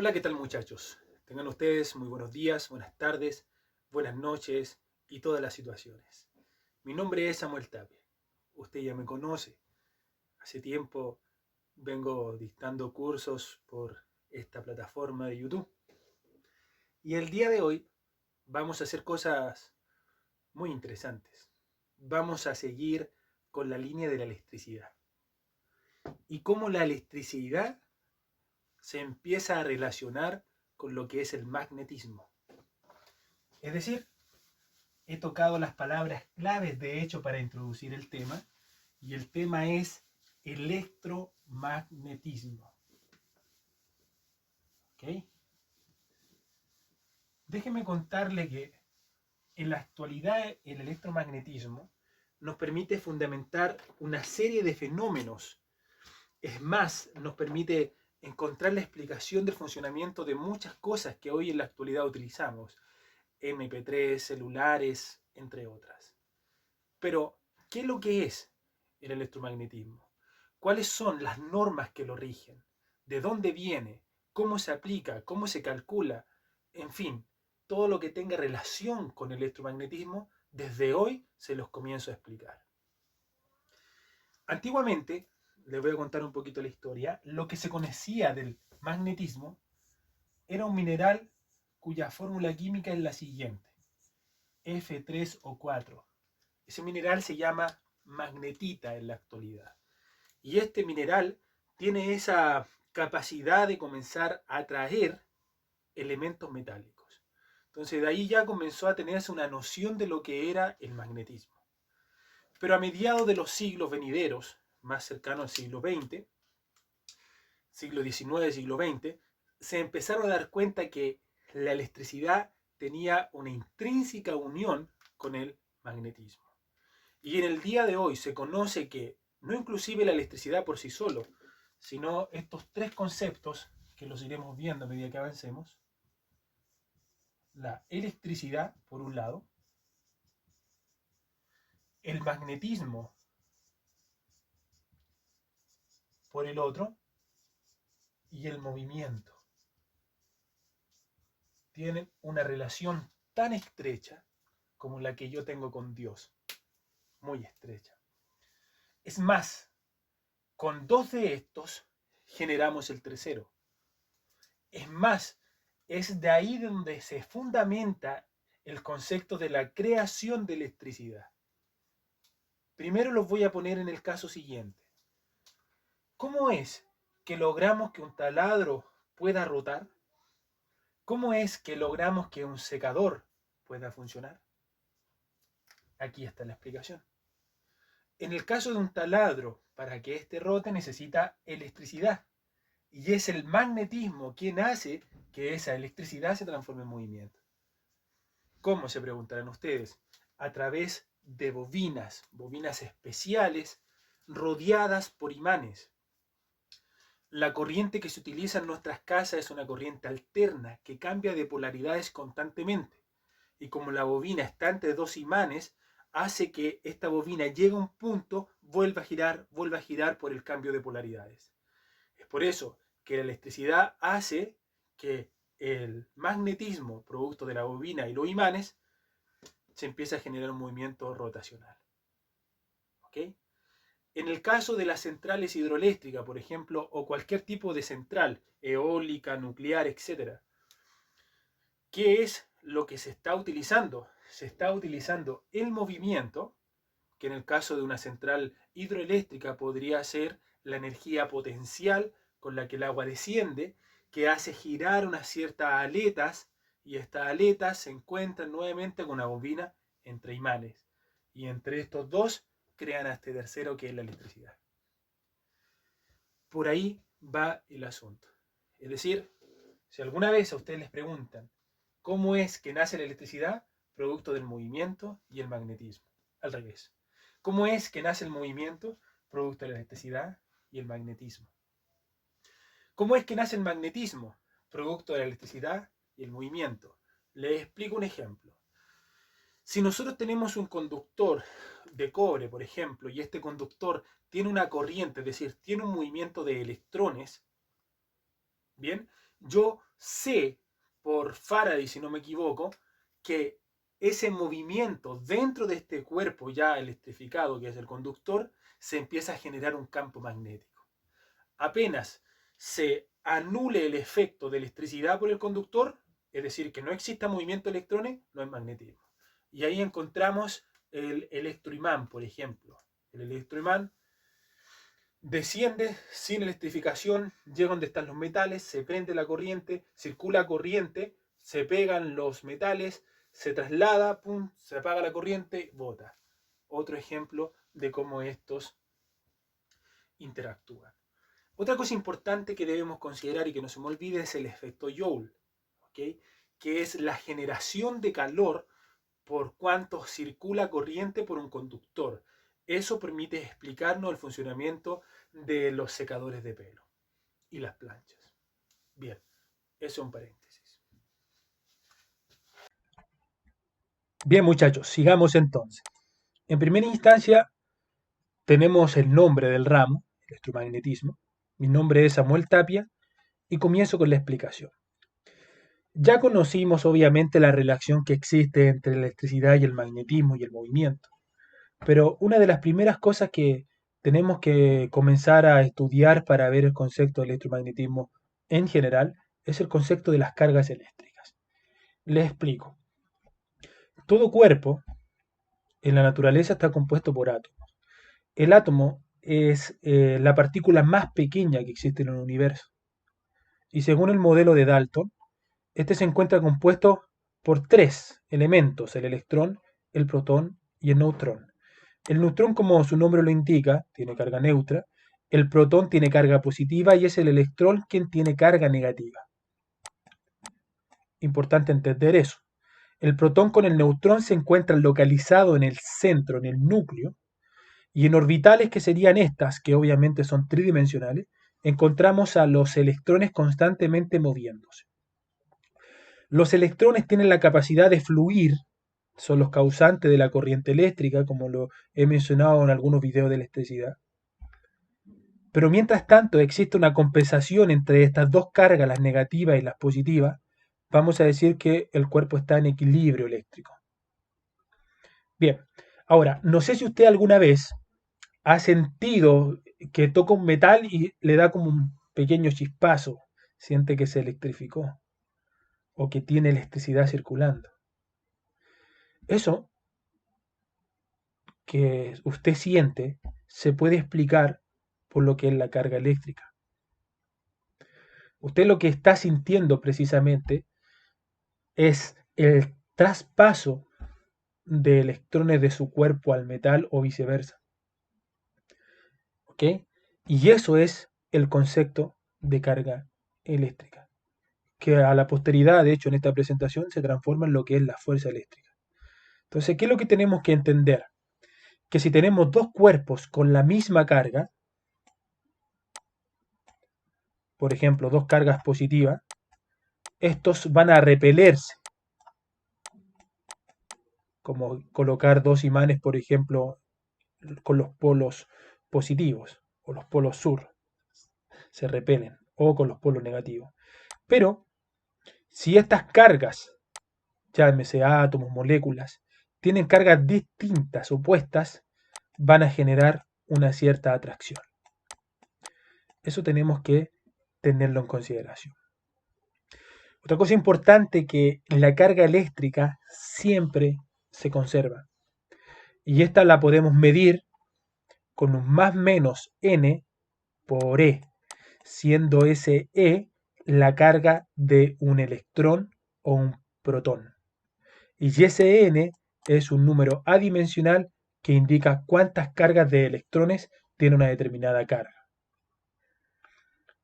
Hola, ¿qué tal muchachos? Tengan ustedes muy buenos días, buenas tardes, buenas noches y todas las situaciones. Mi nombre es Samuel Tapia. Usted ya me conoce. Hace tiempo vengo dictando cursos por esta plataforma de YouTube. Y el día de hoy vamos a hacer cosas muy interesantes. Vamos a seguir con la línea de la electricidad. Y cómo la electricidad se empieza a relacionar con lo que es el magnetismo. Es decir, he tocado las palabras claves de hecho para introducir el tema, y el tema es electromagnetismo. ¿Ok? Déjeme contarle que en la actualidad el electromagnetismo nos permite fundamentar una serie de fenómenos. Es más, nos permite encontrar la explicación del funcionamiento de muchas cosas que hoy en la actualidad utilizamos. MP3, celulares, entre otras. Pero, ¿qué es lo que es el electromagnetismo? ¿Cuáles son las normas que lo rigen? ¿De dónde viene? ¿Cómo se aplica? ¿Cómo se calcula? En fin, todo lo que tenga relación con el electromagnetismo, desde hoy se los comienzo a explicar. Antiguamente, les voy a contar un poquito la historia, lo que se conocía del magnetismo era un mineral cuya fórmula química es la siguiente: F3O4. Ese mineral se llama magnetita en la actualidad. Y este mineral tiene esa capacidad de comenzar a atraer elementos metálicos. Entonces de ahí ya comenzó a tenerse una noción de lo que era el magnetismo. Pero a mediados de los siglos venideros, más cercano al siglo XX, siglo XIX, siglo XX, se empezaron a dar cuenta que la electricidad tenía una intrínseca unión con el magnetismo. Y en el día de hoy se conoce que no inclusive la electricidad por sí solo, sino estos tres conceptos que los iremos viendo a medida que avancemos: la electricidad por un lado, el magnetismo por el otro y el movimiento, tienen una relación tan estrecha como la que yo tengo con Dios, muy estrecha. Es más, con dos de estos generamos el tercero. Es más, es de ahí donde se fundamenta el concepto de la creación de electricidad. Primero los voy a poner en el caso siguiente. ¿Cómo es que logramos que un taladro pueda rotar? ¿Cómo es que logramos que un secador pueda funcionar? Aquí está la explicación. En el caso de un taladro, para que éste rote necesita electricidad. Y es el magnetismo quien hace que esa electricidad se transforme en movimiento. ¿Cómo? Se preguntarán ustedes. A través de bobinas especiales rodeadas por imanes. La corriente que se utiliza en nuestras casas es una corriente alterna que cambia de polaridades constantemente. Y como la bobina está entre dos imanes, hace que esta bobina llegue a un punto, vuelva a girar por el cambio de polaridades. Es por eso que la electricidad hace que el magnetismo, producto de la bobina y los imanes, se empieza a generar un movimiento rotacional. ¿Ok? En el caso de las centrales hidroeléctricas, por ejemplo, o cualquier tipo de central, eólica, nuclear, etc., ¿qué es lo que se está utilizando? Se está utilizando el movimiento, que en el caso de una central hidroeléctrica podría ser la energía potencial con la que el agua desciende, que hace girar unas ciertas aletas, y estas aletas se encuentran nuevamente con una bobina entre imanes. Y entre estos dos crean a este tercero que es la electricidad. Por ahí va el asunto. Es decir, si alguna vez a ustedes les preguntan cómo es que nace la electricidad, producto del movimiento y el magnetismo. Al revés. ¿Cómo es que nace el movimiento? Producto de la electricidad y el magnetismo. ¿Cómo es que nace el magnetismo? Producto de la electricidad y el movimiento. Les explico un ejemplo. Si nosotros tenemos un conductor de cobre, por ejemplo, y este conductor tiene una corriente, es decir, tiene un movimiento de electrones, ¿bien? Yo sé por Faraday, si no me equivoco, que ese movimiento dentro de este cuerpo ya electrificado, que es el conductor, se empieza a generar un campo magnético. Apenas se anule el efecto de electricidad por el conductor, es decir, que no exista movimiento de electrones, no hay magnetismo. Y ahí encontramos el electroimán, por ejemplo. El electroimán desciende sin electrificación, llega donde están los metales, se prende la corriente, circula corriente, se pegan los metales, se traslada, pum, se apaga la corriente, bota. Otro ejemplo de cómo estos interactúan. Otra cosa importante que debemos considerar y que no se me olvide es el efecto Joule, ¿okay? Que es la generación de calor por cuanto circula corriente por un conductor. Eso permite explicarnos el funcionamiento de los secadores de pelo y las planchas. Bien, eso es un paréntesis. Bien, muchachos, sigamos entonces. En primera instancia, tenemos el nombre del ramo, el electromagnetismo. Mi nombre es Samuel Tapia y comienzo con la explicación. Ya conocimos obviamente la relación que existe entre la electricidad y el magnetismo y el movimiento, pero una de las primeras cosas que tenemos que comenzar a estudiar para ver el concepto de electromagnetismo en general es el concepto de las cargas eléctricas. Les explico. Todo cuerpo en la naturaleza está compuesto por átomos. El átomo es la partícula más pequeña que existe en el universo. Y según el modelo de Dalton, este se encuentra compuesto por tres elementos: el electrón, el protón y el neutrón. El neutrón, como su nombre lo indica, tiene carga neutra. El protón tiene carga positiva y es el electrón quien tiene carga negativa. Importante entender eso. El protón con el neutrón se encuentran localizados en el centro, en el núcleo, y en orbitales que serían estas, que obviamente son tridimensionales, encontramos a los electrones constantemente moviéndose. Los electrones tienen la capacidad de fluir, son los causantes de la corriente eléctrica, como lo he mencionado en algunos videos de electricidad. Pero mientras tanto existe una compensación entre estas dos cargas, las negativas y las positivas, vamos a decir que el cuerpo está en equilibrio eléctrico. Bien, ahora, no sé si usted alguna vez ha sentido que toca un metal y le da como un pequeño chispazo, siente que se electrificó o que tiene electricidad circulando. Eso que usted siente se puede explicar por lo que es la carga eléctrica. Usted lo que está sintiendo precisamente es el traspaso de electrones de su cuerpo al metal o viceversa. ¿Ok? Y eso es el concepto de carga eléctrica, que a la posteridad, de hecho, en esta presentación se transforma en lo que es la fuerza eléctrica. Entonces, ¿qué es lo que tenemos que entender? Que si tenemos dos cuerpos con la misma carga, por ejemplo, dos cargas positivas, estos van a repelerse, como colocar dos imanes, por ejemplo, con los polos positivos o los polos sur, se repelen, o con los polos negativos. Pero si estas cargas, llámese átomos, moléculas, tienen cargas distintas, opuestas, van a generar una cierta atracción. Eso tenemos que tenerlo en consideración. Otra cosa importante, que la carga eléctrica siempre se conserva. Y esta la podemos medir con un más menos n por e, siendo ese e la carga de un electrón o un protón. Y ese n es un número adimensional que indica cuántas cargas de electrones tiene una determinada carga.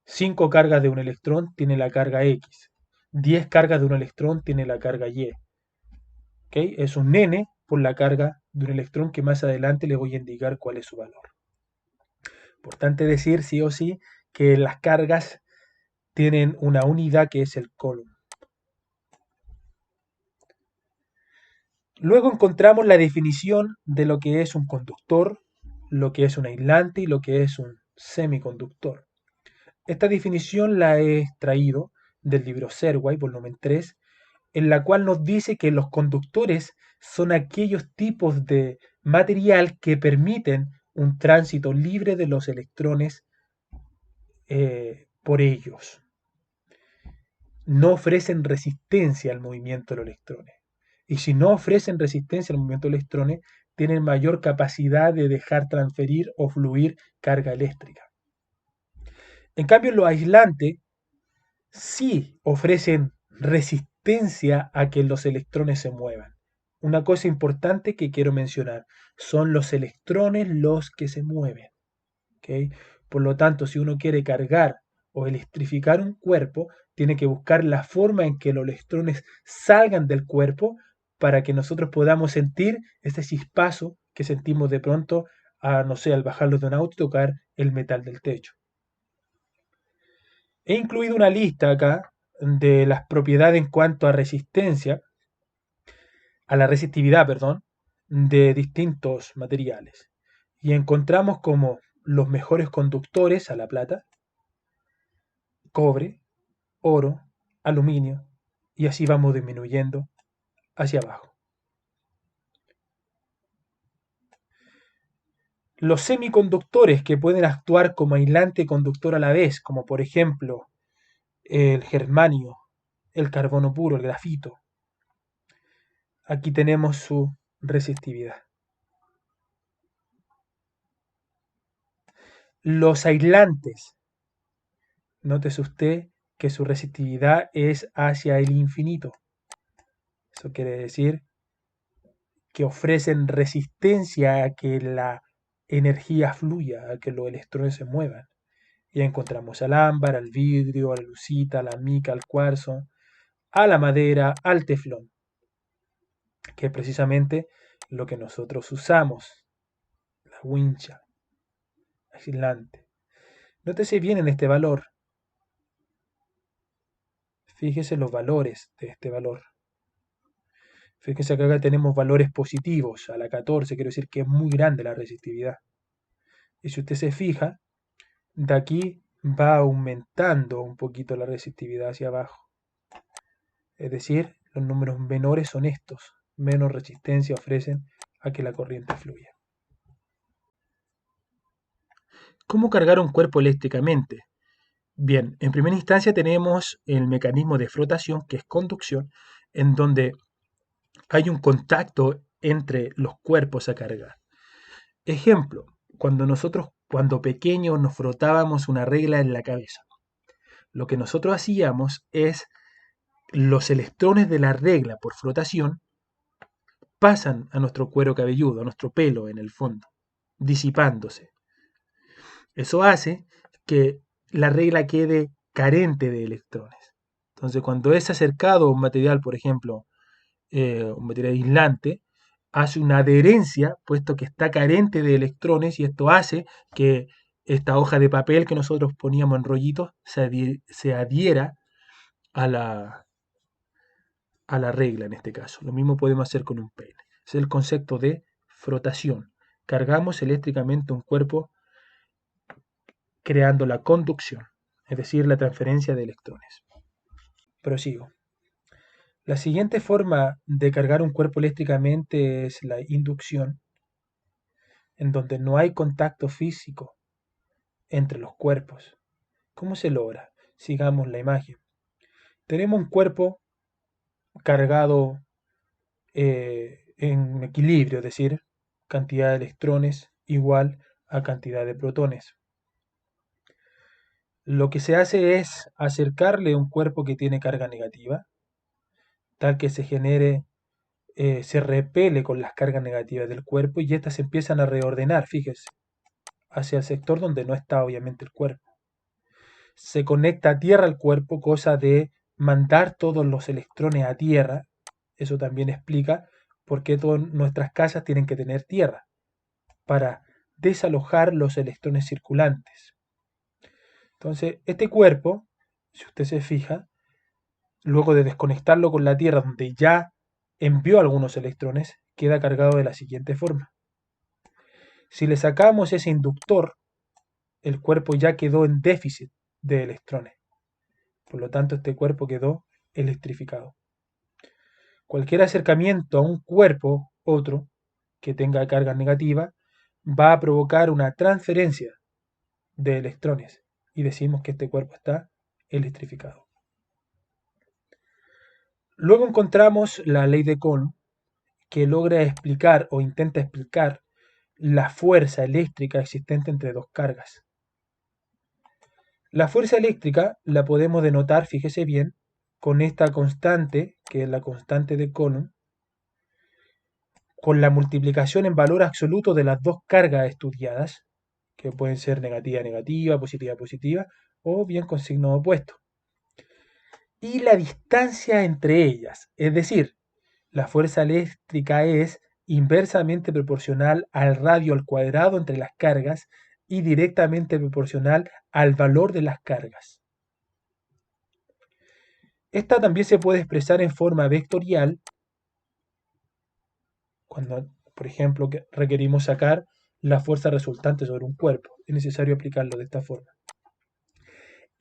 5 cargas de un electrón tiene la carga X. 10 cargas de un electrón tiene la carga Y. ¿Okay? Es un n por la carga de un electrón, que más adelante le voy a indicar cuál es su valor. Importante decir sí o sí que las cargas tienen una unidad que es el coulomb. Luego encontramos la definición de lo que es un conductor, lo que es un aislante y lo que es un semiconductor. Esta definición la he extraído del libro Serway, volumen 3, en la cual nos dice que los conductores son aquellos tipos de material que permiten un tránsito libre de los electrones por ellos. No ofrecen resistencia al movimiento de los electrones. Y si no ofrecen resistencia al movimiento de los electrones, tienen mayor capacidad de dejar transferir o fluir carga eléctrica. En cambio, los aislantes sí ofrecen resistencia a que los electrones se muevan. Una cosa importante que quiero mencionar, son los electrones los que se mueven. ¿Okay? Por lo tanto, si uno quiere cargar o electrificar un cuerpo, tiene que buscar la forma en que los electrones salgan del cuerpo para que nosotros podamos sentir ese chispazo que sentimos de pronto, no sé, al bajarlo de un auto y tocar el metal del techo. He incluido una lista acá de las propiedades en cuanto a resistencia, a la resistividad, perdón, de distintos materiales. Y encontramos como los mejores conductores a la plata, cobre, oro, aluminio, y así vamos disminuyendo hacia abajo. Los semiconductores que pueden actuar como aislante y conductor a la vez, como por ejemplo el germanio, el carbono puro, el grafito. Aquí tenemos su resistividad. Los aislantes, nótese usted que su resistividad es hacia el infinito. Eso quiere decir que ofrecen resistencia a que la energía fluya, a que los electrones se muevan. Y encontramos al ámbar, al vidrio, a la lucita, a la mica, al cuarzo, a la madera, al teflón, que es precisamente lo que nosotros usamos, la wincha, aislante. Nótese bien en este valor. Fíjese los valores de este valor. Fíjense que acá tenemos valores positivos, a la 14, quiero decir que es muy grande la resistividad. Y si usted se fija, de aquí va aumentando un poquito la resistividad hacia abajo. Es decir, los números menores son estos, menos resistencia ofrecen a que la corriente fluya. ¿Cómo cargar un cuerpo eléctricamente? Bien, en primera instancia tenemos el mecanismo de frotación, que es conducción, en donde hay un contacto entre los cuerpos a cargar. Ejemplo, cuando pequeños nos frotábamos una regla en la cabeza. Lo que nosotros hacíamos es los electrones de la regla por frotación pasan a nuestro cuero cabelludo, a nuestro pelo en el fondo, disipándose. Eso hace que la regla quede carente de electrones. Entonces, cuando es acercado a un material, por ejemplo, un material aislante, hace una adherencia, puesto que está carente de electrones, y esto hace que esta hoja de papel que nosotros poníamos en rollitos se adhiera a la regla en este caso. Lo mismo podemos hacer con un peine. Es el concepto de frotación. Cargamos eléctricamente un cuerpo creando la conducción, es decir, la transferencia de electrones. Prosigo. La siguiente forma de cargar un cuerpo eléctricamente es la inducción, en donde no hay contacto físico entre los cuerpos. ¿Cómo se logra? Sigamos la imagen. Tenemos un cuerpo cargado en equilibrio, es decir, cantidad de electrones igual a cantidad de protones. Lo que se hace es acercarle un cuerpo que tiene carga negativa, tal que se genere, se repele con las cargas negativas del cuerpo y estas se empiezan a reordenar, fíjese, hacia el sector donde no está obviamente el cuerpo. Se conecta a tierra al cuerpo, cosa de mandar todos los electrones a tierra. Eso también explica por qué todas nuestras casas tienen que tener tierra, para desalojar los electrones circulantes. Entonces, este cuerpo, si usted se fija, luego de desconectarlo con la Tierra, donde ya envió algunos electrones, queda cargado de la siguiente forma. Si le sacamos ese inductor, el cuerpo ya quedó en déficit de electrones. Por lo tanto, este cuerpo quedó electrificado. Cualquier acercamiento a un cuerpo, otro, que tenga carga negativa, va a provocar una transferencia de electrones y decimos que este cuerpo está electrificado. Luego encontramos la ley de Coulomb, que logra explicar o intenta explicar la fuerza eléctrica existente entre dos cargas. La fuerza eléctrica la podemos denotar, fíjese bien, con esta constante, que es la constante de Coulomb, con la multiplicación en valor absoluto de las dos cargas estudiadas, que pueden ser negativa, negativa, positiva, positiva, o bien con signo opuesto. Y la distancia entre ellas, es decir, la fuerza eléctrica es inversamente proporcional al radio al cuadrado entre las cargas y directamente proporcional al valor de las cargas. Esta también se puede expresar en forma vectorial cuando, por ejemplo, requerimos sacar la fuerza resultante sobre un cuerpo. Es necesario aplicarlo de esta forma.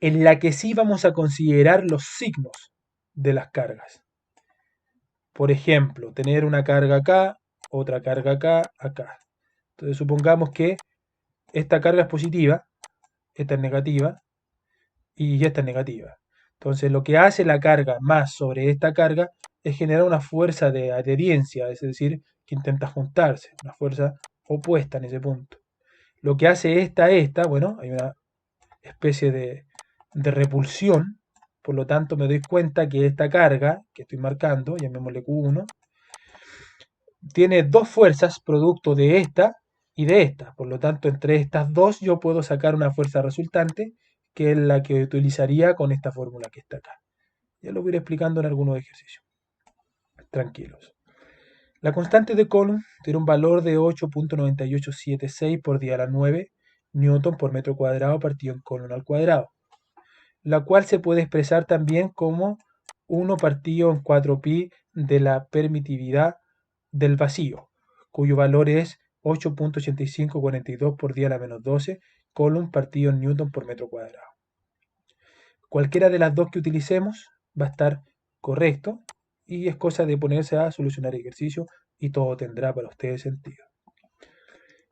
En la que sí vamos a considerar los signos de las cargas. Por ejemplo, tener una carga acá, otra carga acá, acá. Entonces supongamos que esta carga es positiva, esta es negativa y esta es negativa. Entonces lo que hace la carga más sobre esta carga es generar una fuerza de adherencia, es decir, que intenta juntarse, una fuerza opuesta en ese punto. Lo que hace esta, bueno, hay una especie de repulsión, por lo tanto me doy cuenta que esta carga que estoy marcando, llamémosle Q1, tiene dos fuerzas producto de esta y de esta. Por lo tanto, entre estas dos yo puedo sacar una fuerza resultante, que es la que utilizaría con esta fórmula que está acá. Ya lo voy a ir explicando en algunos ejercicios. Tranquilos. La constante de Coulomb tiene un valor de 8.9876 por 10 a la 9 newton por metro cuadrado partido en Coulomb al cuadrado, la cual se puede expresar también como 1 partido en 4pi de la permitividad del vacío, cuyo valor es 8.8542 por 10 a la menos 12 Coulomb partido en newton por metro cuadrado. Cualquiera de las dos que utilicemos va a estar correcto y es cosa de ponerse a solucionar ejercicio y todo tendrá para ustedes sentido.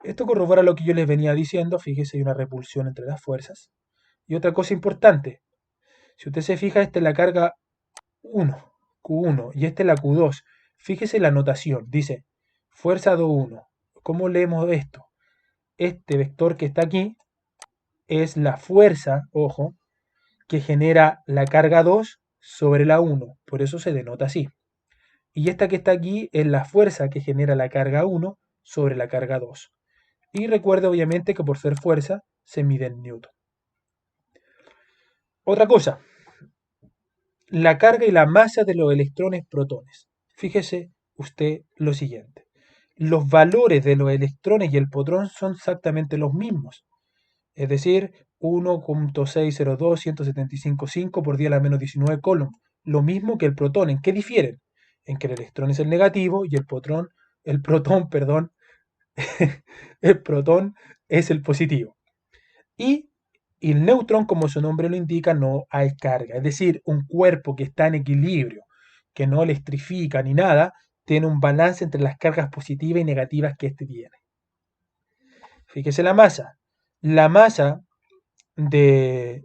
Esto corrobora lo que yo les venía diciendo, fíjese, hay una repulsión entre las fuerzas. Y otra cosa importante, si usted se fija, esta es la carga 1, Q1, y esta es la Q2. Fíjese la notación, dice fuerza 2,1. ¿Cómo leemos esto? Este vector que está aquí es la fuerza, ojo, que genera la carga 2 sobre la 1, por eso se denota así. Y esta que está aquí es la fuerza que genera la carga 1 sobre la carga 2. Y recuerde obviamente que por ser fuerza se mide en newton. Otra cosa, la carga y la masa de los electrones protones. Fíjese usted lo siguiente. Los valores de los electrones y el protón son exactamente los mismos. Es decir, 1.602, 175,5 por 10 a la menos 19 Coulomb. Lo mismo que el protón. ¿En qué difieren? En que el electrón es el negativo y el protón, el protón es el positivo. Y el neutrón, como su nombre lo indica, no hay carga. Es decir, un cuerpo que está en equilibrio, que no electrifica ni nada, tiene un balance entre las cargas positivas y negativas que éste tiene. Fíjese la masa. La masa del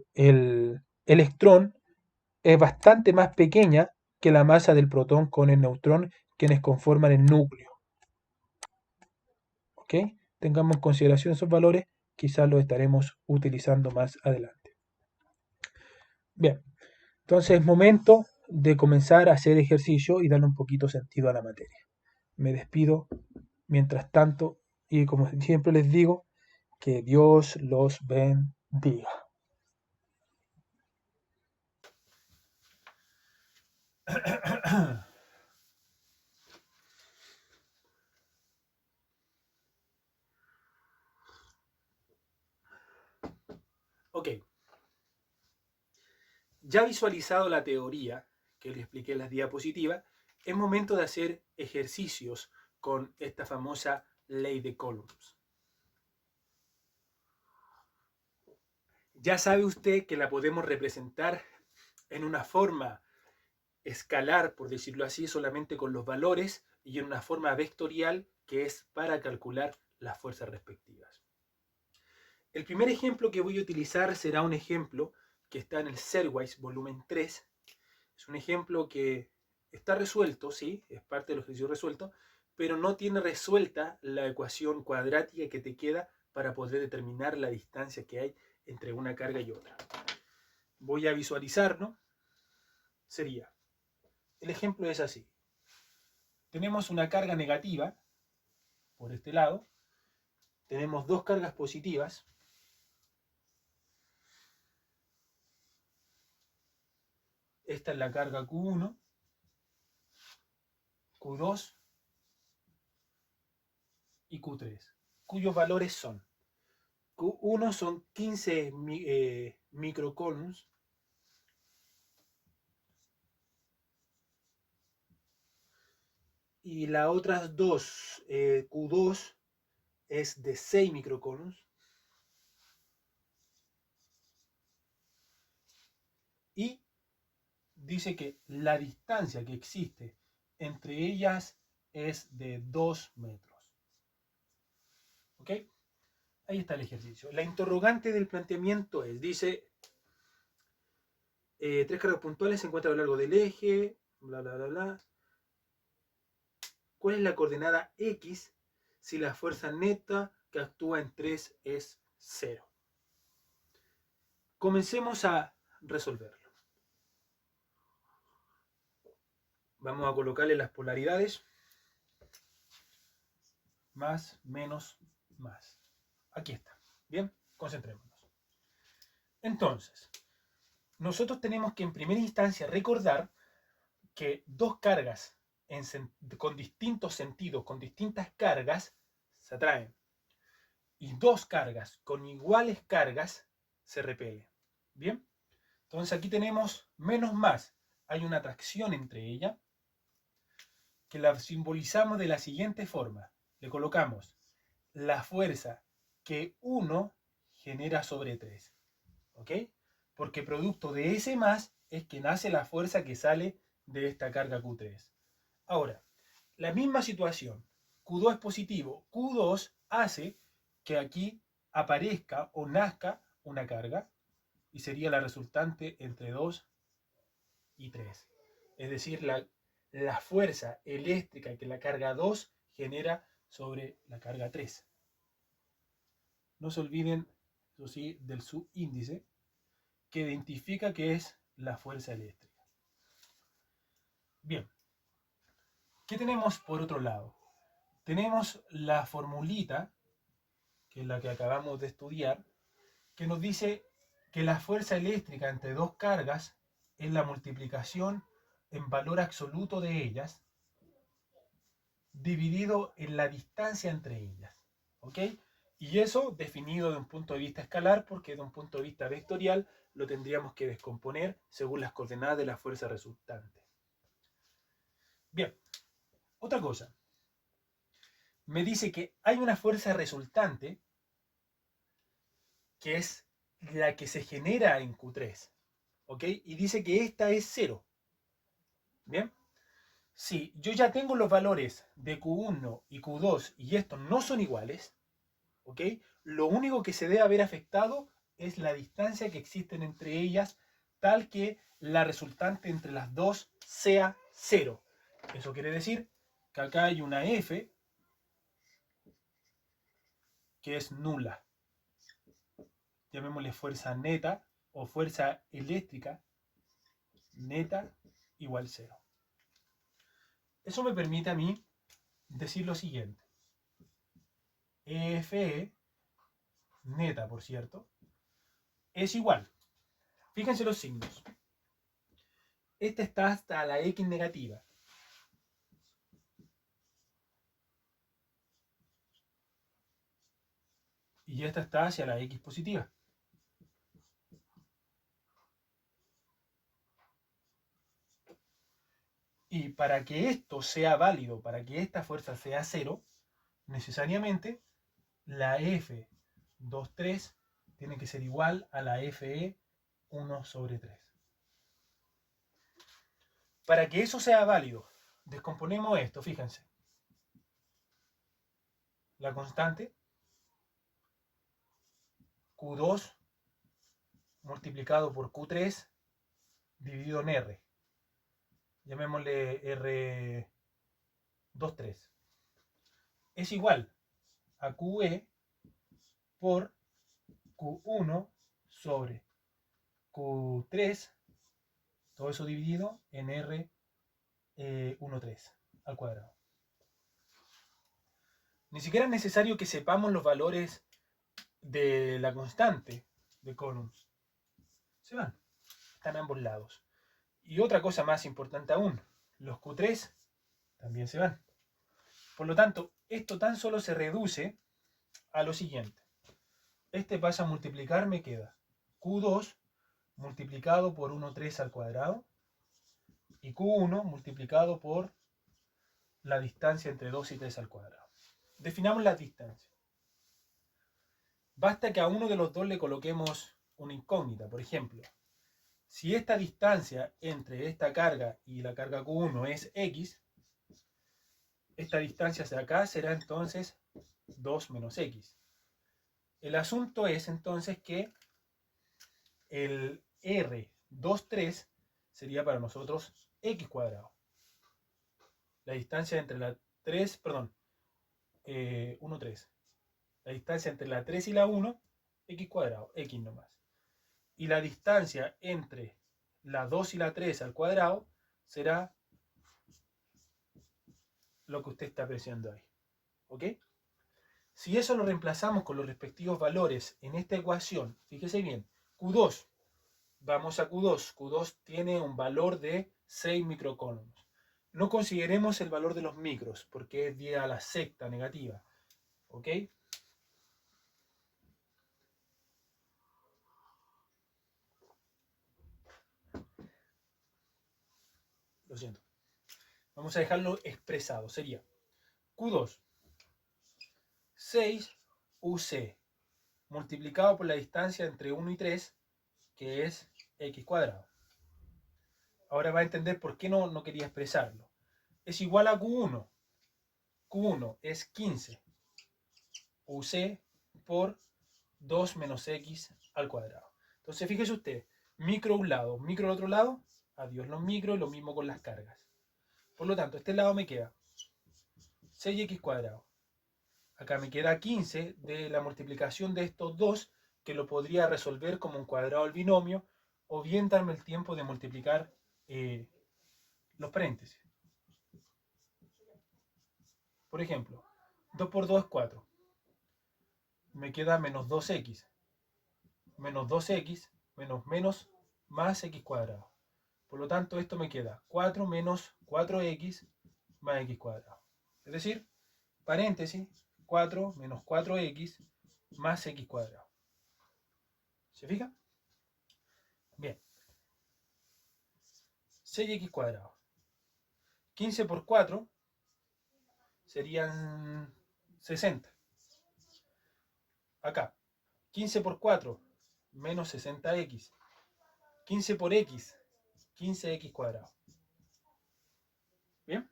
electrón es bastante más pequeña que la masa del protón con el neutrón, quienes conforman el núcleo. ¿Ok? Tengamos en consideración esos valores, quizás los estaremos utilizando más adelante. Bien, entonces es momento de comenzar a hacer ejercicio y darle un poquito sentido a la materia. Me despido mientras tanto y como siempre les digo, que Dios los bendiga. Ok. Ya visualizado la teoría que les expliqué en las diapositivas, es momento de hacer ejercicios con esta famosa ley de Coulomb. Ya sabe usted que la podemos representar en una forma escalar, por decirlo así, solamente con los valores, y en una forma vectorial, que es para calcular las fuerzas respectivas. El primer ejemplo que voy a utilizar será un ejemplo que está en el Serwise volumen 3. Es un ejemplo que está resuelto, sí, es parte del ejercicio resuelto, pero no tiene resuelta la ecuación cuadrática que te queda para poder determinar la distancia que hay entre una carga y otra. Voy a visualizarlo. Sería, el ejemplo es así. Tenemos una carga negativa por este lado. Tenemos dos cargas positivas. Esta es la carga Q1, Q2 y Q3, cuyos valores son: Q1 son 15 microcoulombs, y las otras dos, Q2 es de 6 microcoulombs, y dice que la distancia que existe entre ellas es de 2 metros. ¿Ok? Ahí está el ejercicio. La interrogante del planteamiento es, dice, tres cargas puntuales se encuentran a lo largo del eje, bla, bla, bla, bla. ¿Cuál es la coordenada X si la fuerza neta que actúa en 3 es 0? Comencemos a resolverlo. Vamos a colocarle las polaridades. Más, menos, más. Aquí está. Bien, concentrémonos. Entonces, nosotros tenemos que en primera instancia recordar que dos cargas con distintos sentidos, con distintas cargas, se atraen. Y dos cargas con iguales cargas se repelen. Bien, entonces aquí tenemos menos más. Hay una atracción entre ellas que la simbolizamos de la siguiente forma. Le colocamos la fuerza que 1 genera sobre 3. ¿Ok? Porque producto de ese más es que nace la fuerza que sale de esta carga Q3. Ahora, la misma situación. Q2 es positivo. Q2 hace que aquí aparezca o nazca una carga, y sería la resultante entre 2 y 3. Es decir, la fuerza eléctrica que la carga 2 genera sobre la carga 3. No se olviden, eso sí, del subíndice, que identifica que es la fuerza eléctrica. Bien, ¿qué tenemos por otro lado? Tenemos la formulita, que es la que acabamos de estudiar, que nos dice que la fuerza eléctrica entre dos cargas es la multiplicación en valor absoluto de ellas dividido en la distancia entre ellas. ¿Ok? Y eso definido de un punto de vista escalar, porque de un punto de vista vectorial lo tendríamos que descomponer según las coordenadas de la fuerza resultante. Bien, otra cosa. Me dice que hay una fuerza resultante que es la que se genera en Q3. ¿Ok? Y dice que esta es 0. Bien. Si yo ya tengo los valores de Q1 y Q2 y estos no son iguales, ¿ok? Lo único que se debe haber afectado es la distancia que existen entre ellas, tal que la resultante entre las dos sea 0. Eso quiere decir que acá hay una F que es nula. Llamémosle fuerza neta o fuerza eléctrica neta igual 0. Eso me permite a mí decir lo siguiente. EFE, neta por cierto, es igual. Fíjense los signos. Esta está hasta la X negativa. Y esta está hacia la X positiva. Y para que esto sea válido, para que esta fuerza sea 0, necesariamente la F23 tiene que ser igual a la FE 1 sobre 3. Para que eso sea válido, descomponemos esto, fíjense. La constante Q2 multiplicado por Q3 dividido en R. Llamémosle R23. Es igual a QE por Q1 sobre Q3, todo eso dividido en R13 al cuadrado. Ni siquiera es necesario que sepamos los valores de la constante de Coulombs. Se van, están a ambos lados. Y otra cosa más importante aún, los Q3 también se van. Por lo tanto, esto tan solo se reduce a lo siguiente. Este pasa a multiplicar, me queda Q2 multiplicado por 1,3 al cuadrado y Q1 multiplicado por la distancia entre 2 y 3 al cuadrado. Definamos las distancias. Basta que a uno de los dos le coloquemos una incógnita. Por ejemplo, si esta distancia entre esta carga y la carga Q1 es X, esta distancia hacia acá será entonces 2 menos X. El asunto es entonces que el R23 sería para nosotros X cuadrado. La distancia entre la 3, perdón, 1, 3. La distancia entre la 3 y la 1, X cuadrado, X nomás. Y la distancia entre la 2 y la 3 al cuadrado será lo que usted está apreciando ahí. ¿Ok? Si eso lo reemplazamos con los respectivos valores en esta ecuación, fíjese bien, Q2, vamos a Q2, Q2 tiene un valor de 6 microcoulombs. No consideremos el valor de los micros, porque es 10 a la sexta negativa. ¿Ok? Lo siento. Vamos a dejarlo expresado. Sería Q2, 6 UC, multiplicado por la distancia entre 1 y 3, que es X cuadrado. Ahora va a entender por qué no quería expresarlo. Es igual a Q1. Q1 es 15 UC por 2 menos X al cuadrado. Entonces fíjese usted, micro a un lado, micro al otro lado, adiós los micros, y lo mismo con las cargas. Por lo tanto, este lado me queda 6x cuadrado. Acá me queda 15 de la multiplicación de estos dos, que lo podría resolver como un cuadrado al binomio, o bien darme el tiempo de multiplicar los paréntesis. Por ejemplo, 2 por 2 es 4. Me queda menos 2x. Menos 2x menos menos más x cuadrado. Por lo tanto, esto me queda 4 menos 4x más x cuadrado. Es decir, paréntesis, 4 menos 4x más x cuadrado. ¿Se fija? Bien. 6x cuadrado. 15 por 4 serían 60. Acá, 15 por 4 menos 60x. 15 por x, 15x cuadrado. Bien.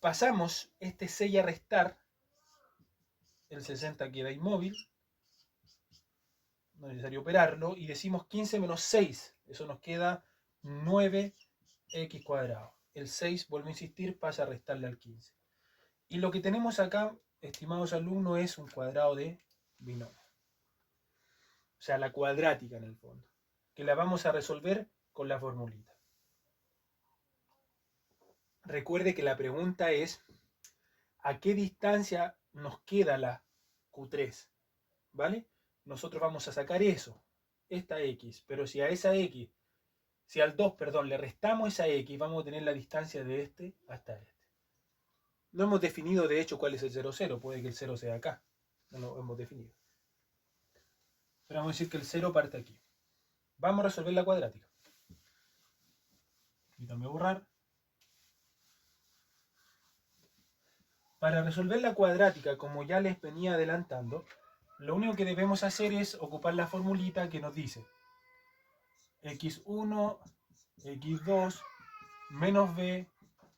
Pasamos este 6 a restar. El 60 queda inmóvil. No es necesario operarlo. Y decimos 15 menos 6. Eso nos queda 9x cuadrado. El 6, vuelvo a insistir, pasa a restarle al 15. Y lo que tenemos acá, estimados alumnos, es un cuadrado de binomio. O sea, la cuadrática en el fondo. Que la vamos a resolver con la formulita. Recuerde que la pregunta es, ¿a qué distancia nos queda la Q3? ¿Vale? Nosotros vamos a sacar eso, esta X, pero si a esa X, si al 2, perdón, le restamos esa X, vamos a tener la distancia de este hasta este. No hemos definido de hecho cuál es el 0, 0, puede que el 0 sea acá, no lo hemos definido. Pero vamos a decir que el 0 parte aquí. Vamos a resolver la cuadrática. Quítame borrar. Para resolver la cuadrática, como ya les venía adelantando, lo único que debemos hacer es ocupar la formulita que nos dice x1, x2 menos b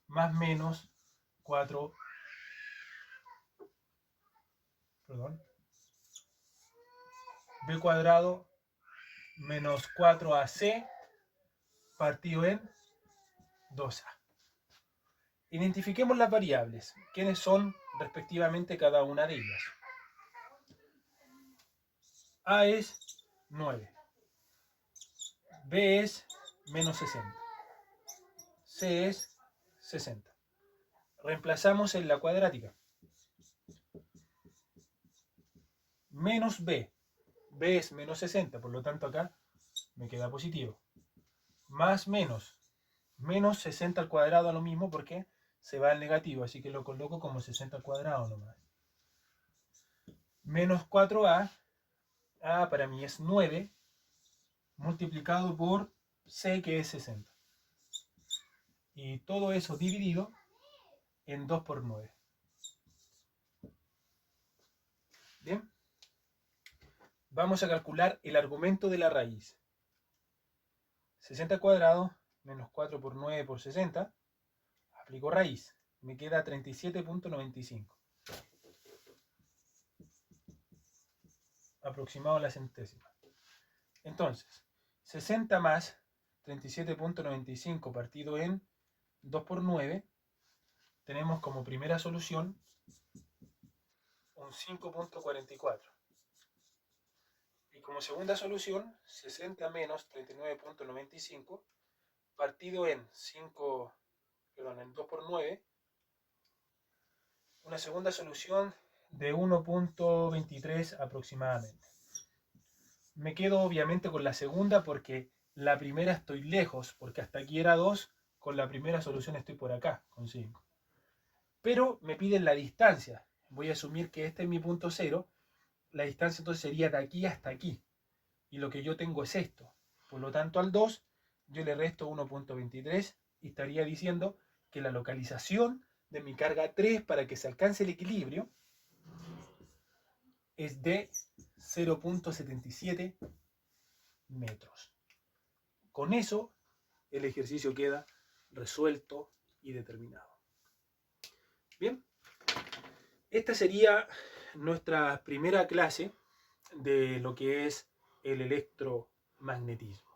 más menos 4, perdón, b cuadrado menos 4ac partido en 2a. Identifiquemos las variables. ¿Quiénes son respectivamente cada una de ellas? A es 9. B es menos 60. C es 60. Reemplazamos en la cuadrática. Menos B. B es menos 60, por lo tanto acá me queda positivo. Más menos. Menos 60 al cuadrado a lo mismo porque se va al negativo, así que lo coloco como 60 al cuadrado nomás. Menos 4a. A para mí es 9 multiplicado por C, que es 60. Y todo eso dividido en 2 por 9. Bien. Vamos a calcular el argumento de la raíz. 60 al cuadrado menos 4 por 9 por 60. Aplico raíz. Me queda 37.95. Aproximado a la centésima. Entonces, 60 más 37.95 partido en 2 por 9. Tenemos como primera solución un 5.44. Y como segunda solución, 60 menos 39.95 partido en 2 por 9. Una segunda solución de 1.23 aproximadamente. Me quedo obviamente con la segunda porque la primera estoy lejos, porque hasta aquí era 2, con la primera solución estoy por acá, con 5. Pero me piden la distancia. Voy a asumir que este es mi punto 0. La distancia entonces sería de aquí hasta aquí. Y lo que yo tengo es esto. Por lo tanto, al 2 yo le resto 1.23 y estaría diciendo que la localización de mi carga 3 para que se alcance el equilibrio es de 0.77 metros. Con eso, el ejercicio queda resuelto y determinado. Bien, esta sería nuestra primera clase de lo que es el electromagnetismo.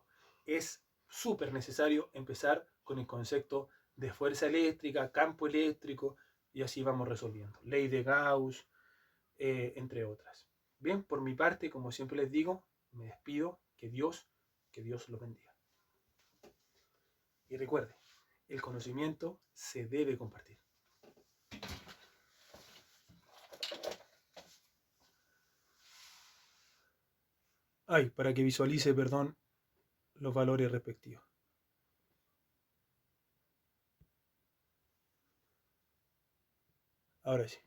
Es súper necesario empezar con el concepto de fuerza eléctrica, campo eléctrico, y así vamos resolviendo. Ley de Gauss, entre otras. Bien, por mi parte, como siempre les digo, me despido. Que Dios los bendiga. Y recuerde, el conocimiento se debe compartir. Para que visualice, perdón, los valores respectivos. Ahora sí.